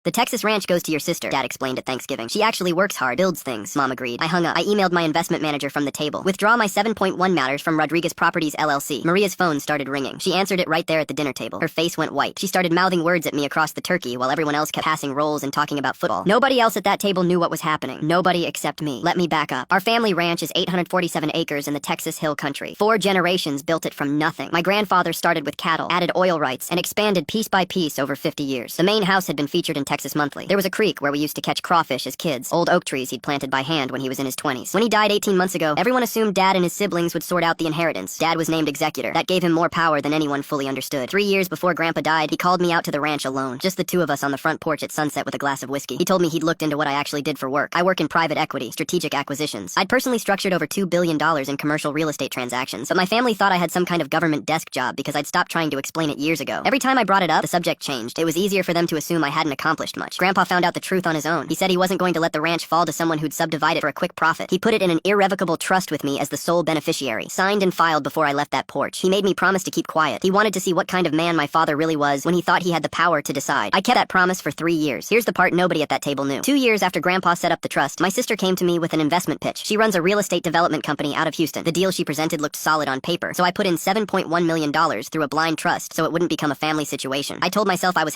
The Texas ranch goes to your sister, Dad explained at Thanksgiving. She actually works hard, builds things, Mom agreed. I hung up. I emailed my investment manager from the table. Withdraw my 7.1 matters from Rodriguez Properties LLC. Maria's phone started ringing. She answered it right there at the dinner table. Her face went white. She started mouthing words at me across the turkey while everyone else kept passing rolls and talking about football. Nobody else at that table knew what was happening. Nobody except me. Let me back up. Our family ranch is 847 acres in the Texas Hill Country. 4 generations built it from nothing. My grandfather started with cattle, added oil rights, and expanded piece by piece over 50 years. The main house had been featured in Texas Monthly. There was a creek where we used to catch crawfish as kids, old oak trees he'd planted by hand when he was in his 20s. When he died 18 months ago, everyone assumed Dad and his siblings would sort out the inheritance. Dad was named executor. That gave him more power than anyone fully understood. 3 years before Grandpa died, he called me out to the ranch alone, just the two of us on the front porch at sunset with a glass of whiskey. He told me he'd looked into what I actually did for work. I work in private equity, strategic acquisitions. I'd personally structured over $2 billion in commercial real estate transactions, but my family thought I had some kind of government desk job because I'd stopped trying to explain it years ago. Every time I brought it up, the subject changed. It was easier for them to assume I hadn't accomplished much. Grandpa found out the truth on his own. He said he wasn't going to let the ranch fall to someone who'd subdivide it for a quick profit. He put it in an irrevocable trust with me as the sole beneficiary, signed and filed before I left that porch. He made me promise to keep quiet. He wanted to see what kind of man my father really was when he thought he had the power to decide. I kept that promise for 3 years. Here's the part nobody at that table knew. 2 years after Grandpa set up the trust, my sister came to me with an investment pitch. She runs a real estate development company out of Houston. The deal she presented looked solid on paper, so I put in $7.1 million through a blind trust so it wouldn't become a family situation. I told myself I was